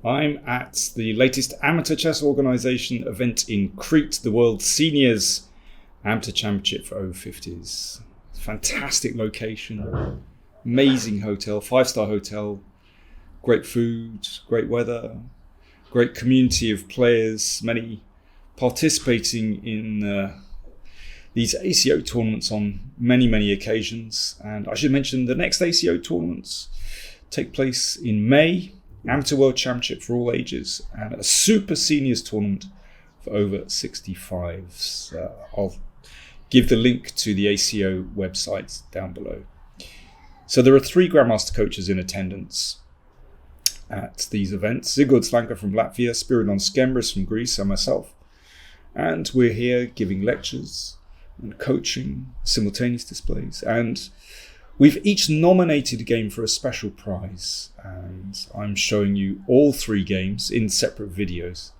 I'm at the latest amateur chess organisation event in Crete, the World Seniors Amateur Championship for over 50s. Fantastic location, amazing hotel, 5-star hotel, great food, great weather, great community of players, many participating in these ACO tournaments on many occasions. And I should mention the next ACO tournaments take place in May, Amateur World Championship for all ages, and a Super Seniors tournament for over 65s. I'll give the link to the ACO website down below. So there are 3 Grandmaster coaches in attendance at these events. Zigord Slanka from Latvia, Spiridon Skembris from Greece, and myself. And we're here giving lectures and coaching, simultaneous displays, and we've each nominated a game for a special prize, and I'm showing you all 3 games in separate videos.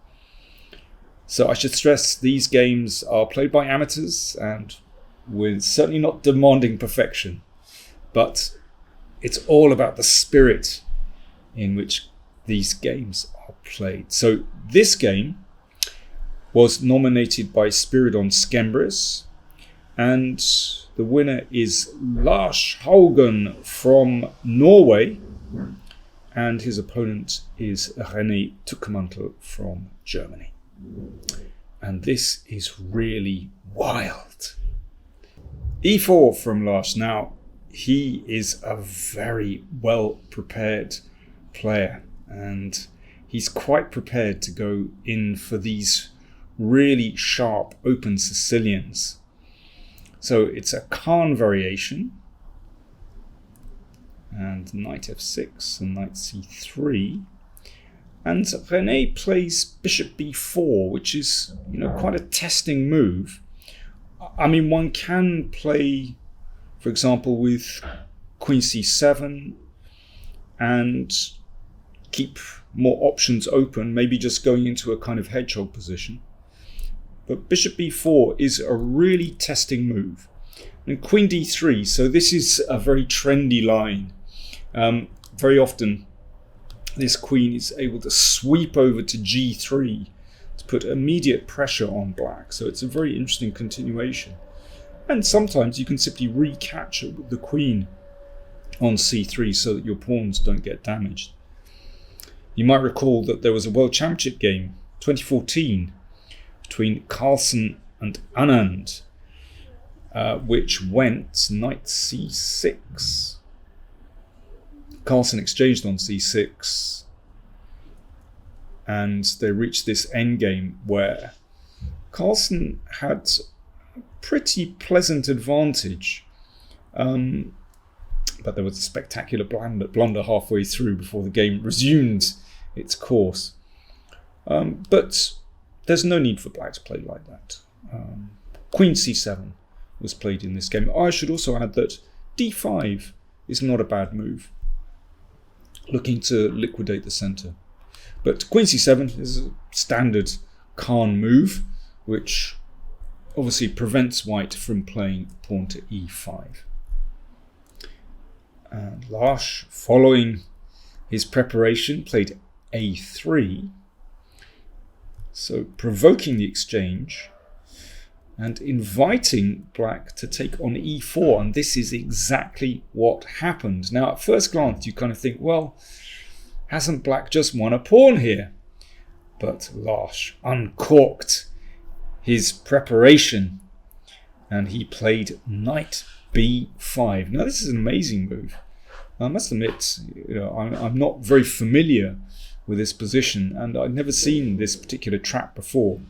So I should stress these games are played by amateurs, and we're certainly not demanding perfection, but it's all about the spirit in which these games are played. So this game was nominated by Spiridon Skembris, and the winner is Lars Haugen from Norway, and his opponent is Rene Tueckmantel from Germany. And this is really wild. E4 from Lars. Now, he is a very well prepared player, and he's quite prepared to go in for these really sharp open Sicilians. So it's a Khan variation, and knight f6 and knight c3, and Rene plays bishop b4, which is, quite a testing move. I mean, one can play, for example, with queen c7 and keep more options open, maybe just going into a kind of hedgehog position. But bishop b4 is a really testing move. And queen d3, so this is a very trendy line. Very often this queen is able to sweep over to g3 to put immediate pressure on black. So it's a very interesting continuation. And sometimes you can simply recapture the queen on c3 so that your pawns don't get damaged. You might recall that there was a World Championship game, 2014, between Carlsen and Anand, which went knight c6. Carlsen exchanged on c6, and they reached this endgame where Carlsen had a pretty pleasant advantage, but there was a spectacular blunder halfway through before the game resumed its course. But there's no need for black to play like that. Queen c7 was played in this game. I should also add that d5 is not a bad move, looking to liquidate the center. But queen c7 is a standard Khan move, which obviously prevents white from playing pawn to e5. And Lars, following his preparation, played a3. So provoking the exchange and inviting black to take on e4, and this is exactly what happened. Now, at first glance, you kind of think, well, hasn't black just won a pawn here? But Lars uncorked his preparation, and he played knight b5. Now, this is an amazing move. I must admit, I'm not very familiar with this position, and I'd never seen this particular trap before.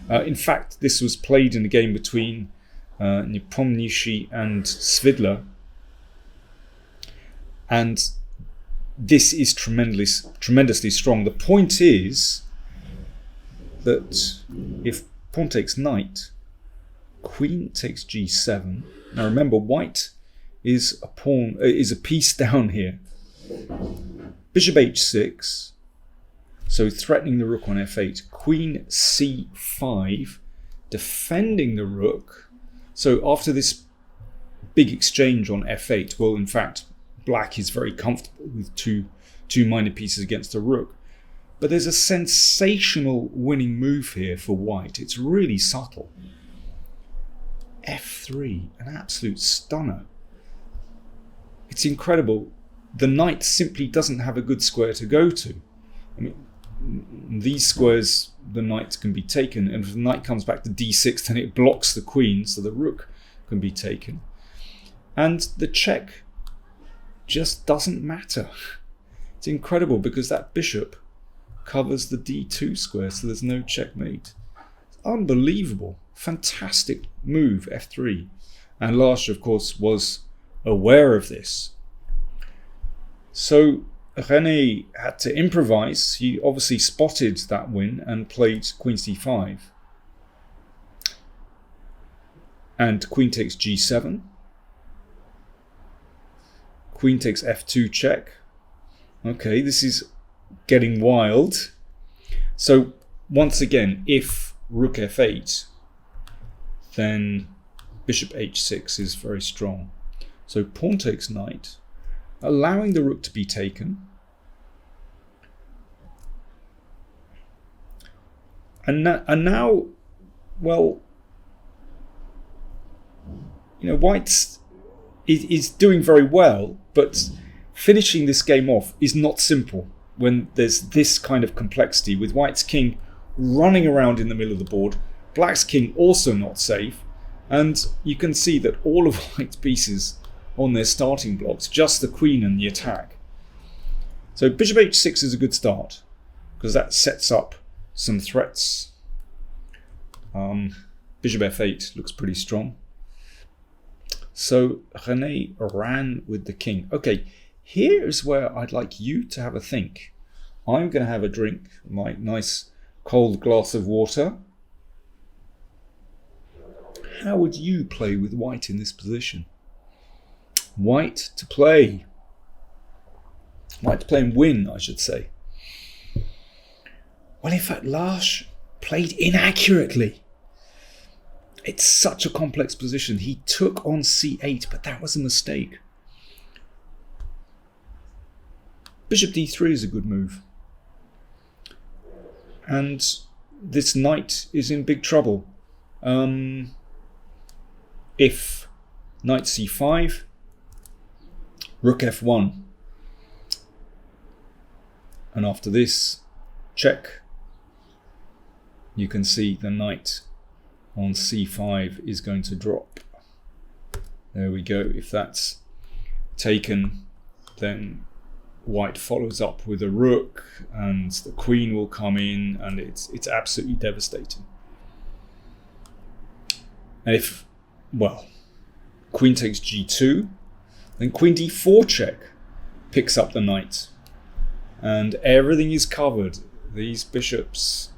In fact, this was played in a game between Nepomniachtchi and Svidler, and this is tremendously strong. The point is that if pawn takes knight, queen takes g7. Now remember, white is a piece down here. Bishop h6. So threatening the rook on f8, queen c5, defending the rook. So after this big exchange on f8, well, in fact, black is very comfortable with two minor pieces against the rook. But there's a sensational winning move here for white. It's really subtle. F3, an absolute stunner. It's incredible. The knight simply doesn't have a good square to go to. I mean, these squares, the knight can be taken, and if the knight comes back to d6, then it blocks the queen, so the rook can be taken. And the check just doesn't matter. It's incredible because that bishop covers the d2 square, so there's no checkmate. It's unbelievable. Fantastic move, f3. And Lars, of course, was aware of this. So Rene had to improvise. He obviously spotted that win and played queen c5. And queen takes g7. Queen takes f2 check. Okay, this is getting wild. So once again, if rook f8, then bishop h6 is very strong. So pawn takes knight, allowing the rook to be taken. And now, well, you know, white is doing very well, but finishing this game off is not simple when there's this kind of complexity, with white's king running around in the middle of the board, black's king also not safe, and you can see that all of white's pieces on their starting blocks, just the queen and the attack. So bishop h6 is a good start because that sets up some threats. Bishop f8 looks pretty strong. So Rene ran with the king. Okay, here's where I'd like you to have a think. I'm going to have a drink, my nice cold glass of water. How would you play with white in this position? White to play. White to play and win, I should say. Well, in fact, Lars played inaccurately. It's such a complex position. He took on c8, but that was a mistake. Bishop d3 is a good move. And this knight is in big trouble. If knight c5, rook f1. And after this, check. You can see the knight on c5 is going to drop. There we go. If that's taken, then white follows up with a rook and the queen will come in, and it's absolutely devastating. And if, well, queen takes g2, then queen d4 check picks up the knight, and everything is covered. These bishops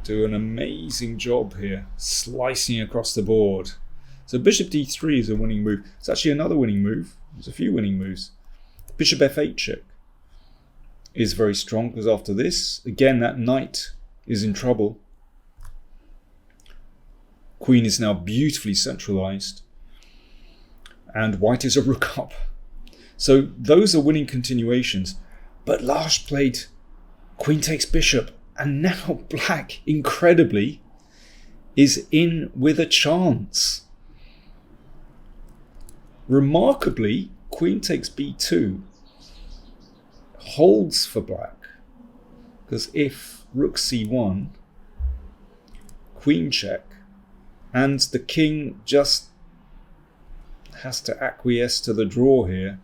do an amazing job here, slicing across the board. So bishop d3 is a winning move. It's actually another winning move. There's a few winning moves. Bishop f8 check is very strong because after this, again, that knight is in trouble. Queen is now beautifully centralized, and white is a rook up. So those are winning continuations. But Lars played queen takes bishop, and now black, incredibly, is in with a chance. Remarkably, queen takes b2 holds for black, because if rook c1, queen check, and the king just has to acquiesce to the draw here,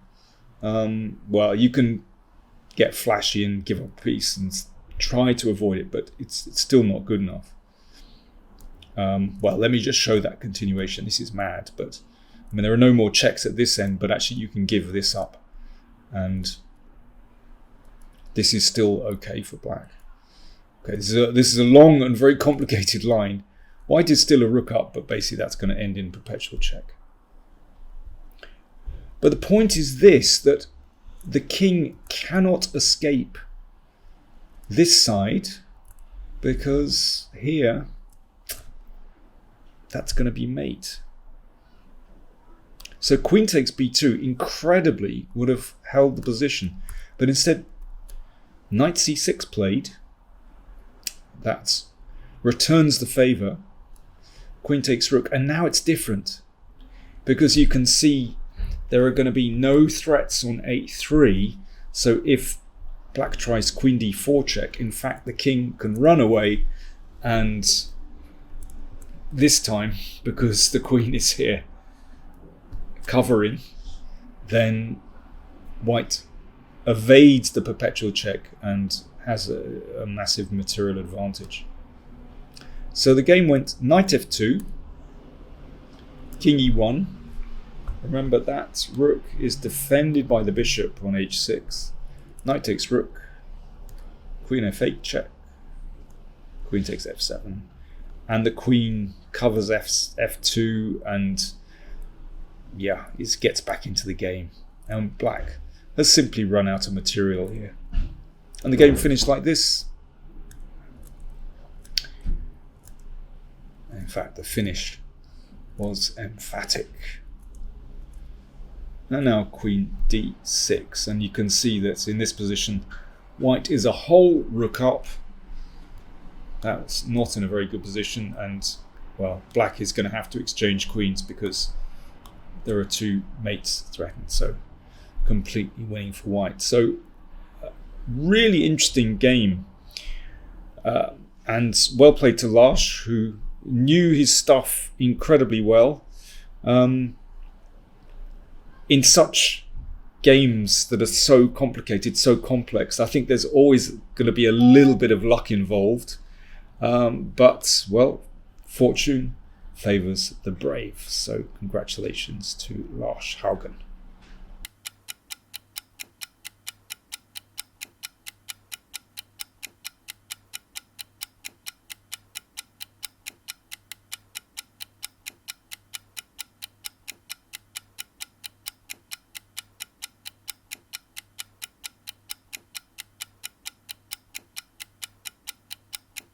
well, you can get flashy and give up a piece and try to avoid it, but it's still not good enough. Well, let me just show that continuation. This is mad, but I mean, there are no more checks at this end, but actually you can give this up, and this is still okay for black. Okay, this is a long and very complicated line. White is still a rook up, but basically that's going to end in perpetual check. But the point is this, that the king cannot escape this side, because here that's going to be mate. So queen takes b2 incredibly would have held the position, but instead knight c6 played, that returns the favour. Queen takes rook, and now it's different because you can see there are going to be no threats on a3. So if black tries queen d4 check, in fact the king can run away, and this time, because the queen is here covering, then white evades the perpetual check and has a massive material advantage. So the game went knight f2, king e1. Remember that rook is defended by the bishop on h6. Knight takes rook, queen f8 check, queen takes f7, and the queen covers f2, and yeah, it gets back into the game. And black has simply run out of material here. And the game finished like this. In fact, the finish was emphatic. And now queen d6, and you can see that in this position white is a whole rook up. That's not in a very good position, and well, black is going to have to exchange queens because there are two mates threatened, so completely winning for white. So really interesting game, and well played to Lars, who knew his stuff incredibly well. In such games that are so complicated, so complex, I think there's always going to be a little bit of luck involved. But, well, fortune favours the brave. So congratulations to Lars Haugen.